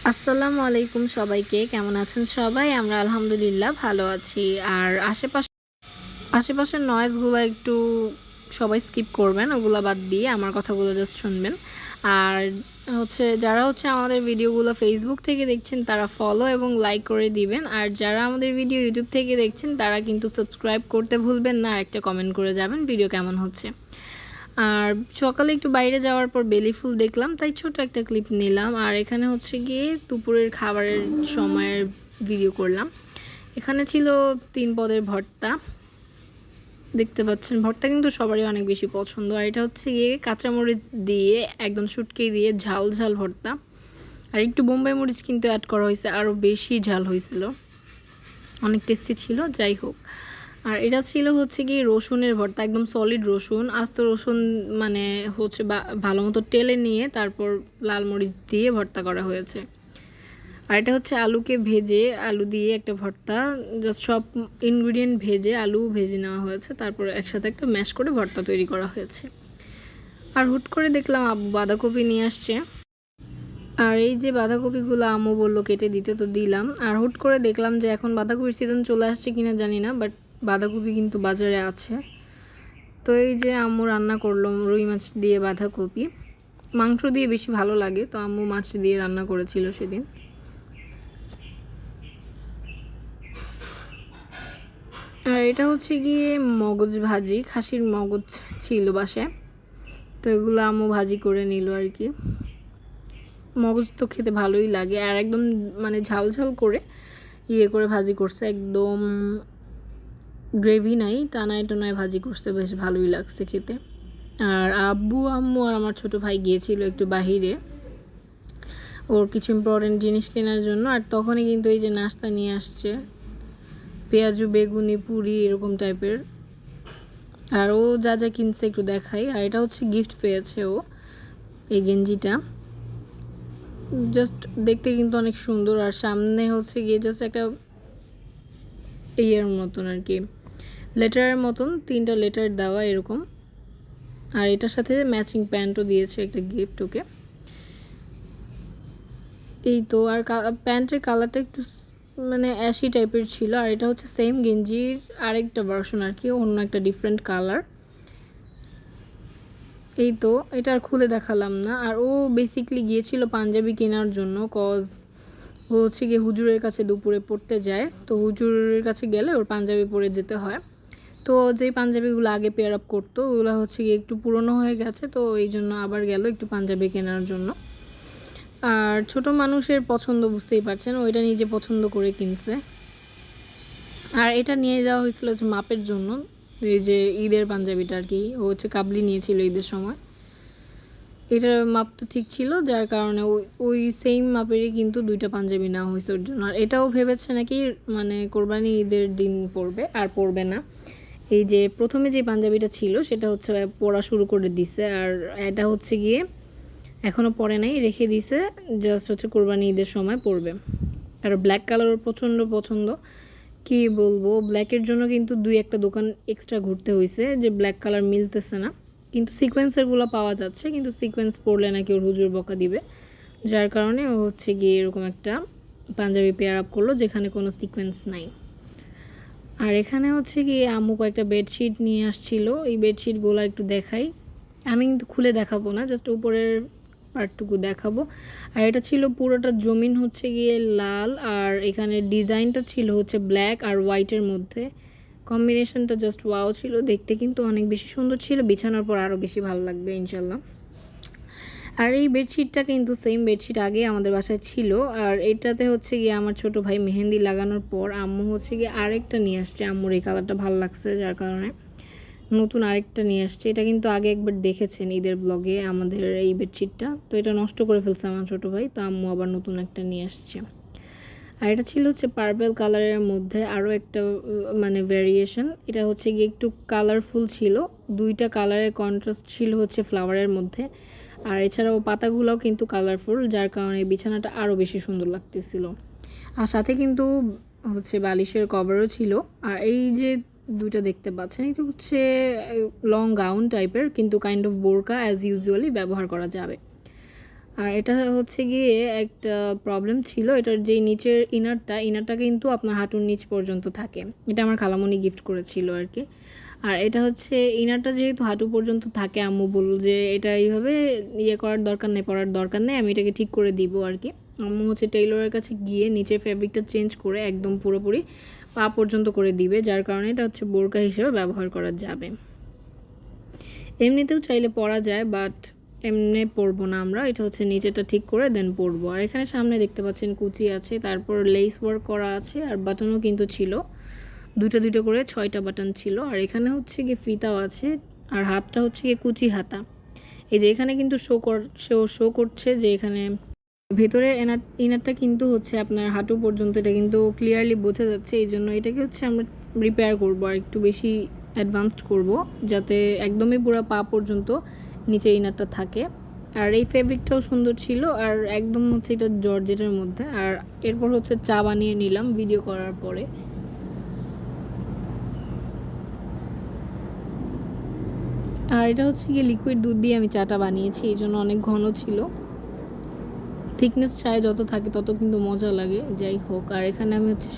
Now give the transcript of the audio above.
আসসালামু আলাইকুম সবাইকে। কেমন আছেন সবাই? আমরা আলহামদুলিল্লাহ ভালো আছি। আর আশেপাশের নয়েজগুলো একটু সবাই স্কিপ করবেন। ওগুলা বাদ দিয়ে আমার কথাগুলো জাস্ট শুনবেন। আর যারা আমাদের ভিডিওগুলো ফেসবুক থেকে দেখছেন তারা ফলো এবং লাইক করে দিবেন। আর যারা আমাদের ভিডিও ইউটিউব থেকে দেখছেন তারা কিন্তু সাবস্ক্রাইব করতে ভুলবেন না। আর একটা কমেন্ট করে যাবেন ভিডিও কেমন হচ্ছে। আর সকালে একটু বাইরে যাওয়ার পর বেলি ফুল দেখলাম, তাই ছোট একটা ক্লিপ নিলাম। আর এখানে গিয়ে দুপুরের খাবারের সময়ের ভিডিও করলাম। এখানে ছিল 3 পদের ভর্তা, দেখতে পাচ্ছেন। ভর্তা কিন্তু সবারই অনেক বেশি পছন্দ। আর এটা গিয়ে কাঁচামরিচ দিয়ে একদম শুটকি দিয়ে ঝাল ঝাল ভর্তা। আর একটু বোম্বাই মরিচ কিন্তু অ্যাড করা হয়েছে, আরও বেশি ঝাল হয়েছিল, অনেক টেস্টি ছিল। যাই হোক, আর এটা ছিল গিয়ে রসুনের ভর্তা, একদম সলিড রসুন, আস্ত রসুন, মানে ভালো মতো টেলে নিয়ে তারপর লাল মরিচ দিয়ে ভর্তা করা হয়েছে। আর এটা আলুকে ভেজে, আলু দিয়ে একটা ভর্তা, জাস্ট সব ইনগ্রিডিয়েন্ট ভেজে, আলু ভেজে নেওয়া হয়েছে, তারপর একসাথে একটা ম্যাশ করে ভর্তা তৈরি করা হয়েছে। আর হুট করে দেখলাম আব্বু বাঁধাকপি নিয়ে আসছে। আর এই যে বাঁধাকপিগুলো আম্মু বললো কেটে দিতে, তো দিলাম। আর হুট করে দেখলাম যে এখন বাঁধাকপির সিজন চলে আসছে কিনা জানি না, বাট বাঁধাকপি কিন্তু বাজারে আছে। তো এই যে আম্মু রান্না করলো রুই মাছ দিয়ে বাঁধাকপি। মাংস দিয়ে বেশি ভালো লাগে, তো আম্মু মাছ দিয়ে রান্না করেছিল সেদিন। আর এটা গিয়ে মগজ ভাজি, খাসির মগজ ছিল বাসায়, তো এগুলো আম্মু ভাজি করে নিল আর কি। মগজ তো খেতে ভালোই লাগে। আর একদম মানে ঝাল ঝাল করে করে ভাজি করছে, একদম গ্রেভি নাই, টানায় টানায় ভাজি করছে, বেশ ভালোই লাগছে খেতে। আর আব্বু আম্মু আর আমার ছোট ভাই গিয়েছিল একটু বাহিরে ওর কিছু ইম্পর্টেন্ট জিনিস কেনার জন্য। আর তখনই কিন্তু এই যে নাস্তা নিয়ে আসছে, পেঁয়াজু, বেগুনি, পুরি, এরকম টাইপের। আর ও যা যা কিনছে একটু দেখাই। আর এটা গিফট পেয়েছে ও, এই গেঞ্জিটা। জাস্ট দেখতে কিন্তু অনেক সুন্দর। আর সামনে গিয়ে জাস্ট একটা মতন আর কি, লেটারের মতন 3টা লেটার দেওয়া এরকম। আর এটার সাথে ম্যাচিং প্যান্টও দিয়েছে একটা গিফট ওকে। এই তো। আর প্যান্টের কালারটা একটু মানে অ্যাশি টাইপের ছিল। আর এটা সেম গেঞ্জির আরেকটা ভার্সন আর কি, অন্য একটা ডিফারেন্ট কালার। এই তো, এটা আর খুলে দেখালাম না। আর ও বেসিকলি গিয়েছিল পাঞ্জাবি কেনার জন্য, কজ ও গিয়ে হুজুরের কাছে দুপুরে পড়তে যায়, তো হুজুরের কাছে গেলে ওর পাঞ্জাবি পরে যেতে হয়। তো যেই পাঞ্জাবিগুলো আগে পেয়ার আপ করতো ওগুলো গিয়ে একটু পুরনো হয়ে গেছে, তো এই জন্য আবার গেল একটু পাঞ্জাবি কেনার জন্য। আর ছোট মানুষের পছন্দ বুঝতেই পারছেন, ওইটা নিজে পছন্দ করে কিনছে। আর এটা নিয়ে যাওয়া হয়েছিল মাপের জন্য, এই যে ঈদের পাঞ্জাবিটা আর কি, ও কাবলি নিয়েছিল ঈদের সময়। এটার মাপ তো ঠিক ছিল, যার কারণে ওই সেম মাপেরই কিন্তু 2টা পাঞ্জাবি নেওয়া হয়েছে ওর জন্য। আর এটাও ভেবেছে নাকি মানে কোরবানি ঈদের দিন পরবে, আর পরবে না। এই যে প্রথমে যে পাঞ্জাবিটা ছিল সেটা পরা শুরু করে দিছে। আর এটা গিয়ে এখনও পরে নাই, রেখে দিছে, জাস্ট কোরবানি ঈদের সময় পরবে। আর ব্ল্যাক কালার ওর প্রচণ্ড পছন্দ, কি বলবো। ব্ল্যাকের জন্য কিন্তু 2-1টা দোকান এক্সট্রা ঘুরতে হয়েছে, যে ব্ল্যাক কালার মিলতেছে না। কিন্তু সিকোয়েন্সেরগুলো পাওয়া যাচ্ছে, কিন্তু সিকোয়েন্স পরলে নাকি ওর হুজুর বকা দিবে, যার কারণে ও গিয়ে এরকম একটা পাঞ্জাবি পেয়ার আপ করলো যেখানে কোনো সিকোয়েন্স নাই। আর এখানে গিয়ে আম্মু কয়েকটা বেডশিট নিয়ে আসছিল, এই বেডশিটগুলো একটু দেখাই। আমি কিন্তু খুলে দেখাবো না, জাস্ট উপরের পার্টটুকু দেখাবো। আর এটা ছিল পুরোটা জমিন গিয়ে লাল, আর এখানে ডিজাইনটা ছিল ব্ল্যাক আর হোয়াইটের মধ্যে। কম্বিনেশনটা জাস্ট ওয়াও ছিল, দেখতে কিন্তু অনেক বেশি সুন্দর ছিল, বিছানোর পর আরও বেশি ভালো লাগবে ইনশাল্লাহ। আর এই বেডশিটটা কিন্তু সেম বেডশিট আগে আমাদের বাসায় ছিল। আর এটাতে গিয়ে আমার ছোট ভাই মেহেন্দি লাগানোর পর আম্মু গিয়ে আরেকটা নিয়ে আসছে, আম্মুর এই কালারটা ভালো লাগছে যার কারণে নতুন আরেকটা নিয়ে আসছে। এটা কিন্তু আগে একবার দেখেছেন ঈদের ব্লগে আমাদের এই বেডশিটটা, তো এটা নষ্ট করে ফেলছে আমার ছোটো ভাই, তো আম্মু আবার নতুন একটা নিয়ে আসছে। আর এটা ছিল পার্পল কালারের মধ্যে আরও একটা মানে ভ্যারিয়েশন। এটা গিয়ে একটু কালারফুল ছিল, 2টা কালারের কন্ট্রাস্ট ছিল ফ্লাওয়ারের মধ্যে। আর এছাড়াও পাতাগুলোও কিন্তু কালারফুল, যার কারণে বিছানাটা আরও বেশি সুন্দর লাগতেছিল। আর সাথে কিন্তু বালিশের কভারও ছিল। আর এই যে 2টা দেখতে পাচ্ছেন, এটা লং গাউন টাইপের, কিন্তু কাইন্ড অফ বোরকা অ্যাজ ইউজুয়ালি ব্যবহার করা যাবে। আর এটা হচ্ছে গিয়ে একটা প্রবলেম ছিল, এটার যে নিচের ইনারটা কিন্তু আপনার হাঁটুর নিচ পর্যন্ত থাকে। এটা আমার খালামণি গিফট করেছিল আর কি। আর এটা হচ্ছে ইনারটা যেহেতু হাঁটু পর্যন্ত থাকে, আম্মু বলল যে এটা এইভাবে করার দরকার নেই, পরার দরকার নেই, আমি এটাকে ঠিক করে দিব আর কি। আম্মু হচ্ছে টেইলরের কাছে গিয়ে নিচের ফ্যাব্রিকটা চেঞ্জ করে একদম পুরোপুরি পা পর্যন্ত করে দিবে, যার কারণে এটা হচ্ছে বোরকা হিসেবে ব্যবহার করা যাবে। এমনিতেও চাইলে পরা যায়, বাট এমনি পরবো না আমরা, এটা হচ্ছে নিচেটা ঠিক করে দেন পরবো। আর এখানে সামনে দেখতে পাচ্ছেন কুচি আছে, তারপর লেস ওয়ার্ক করা আছে, আর বাটনও কিন্তু ছিল, দুইটা করে 6টা বাটন ছিল। আর এখানে হচ্ছে গিয়ে ফিতাও আছে, আর হাতটা হচ্ছে গিয়ে কুচি হাতা। এই যে এখানে কিন্তু শো করছে যে এখানে ভেতরের ইনারটা কিন্তু হচ্ছে আপনার হাঁটু পর্যন্ত, এটা কিন্তু ক্লিয়ারলি বোঝা যাচ্ছে। এই জন্য এটাকে হচ্ছে আমরা রিপেয়ার করবো আর একটু বেশি অ্যাডভান্সড করব, যাতে একদমই পুরো পা পর্যন্ত নিচের ইনারটা থাকে। আর এই ফেব্রিকটাও সুন্দর ছিল, আর একদম হচ্ছে এটা জর্জেটের মধ্যে। আর এরপর হচ্ছে চা বানিয়ে নিলাম ভিডিও করার পরে। আর এটা হচ্ছে গিয়ে লিকুইড দুধ দিয়ে আমি চাটা বানিয়েছি, এই জন্য অনেক ঘন ছিল। থিকনেস চায়ে যত থাকে তত কিন্তু মজা লাগে, যাই হোক। আর এখানে আমি হচ্ছে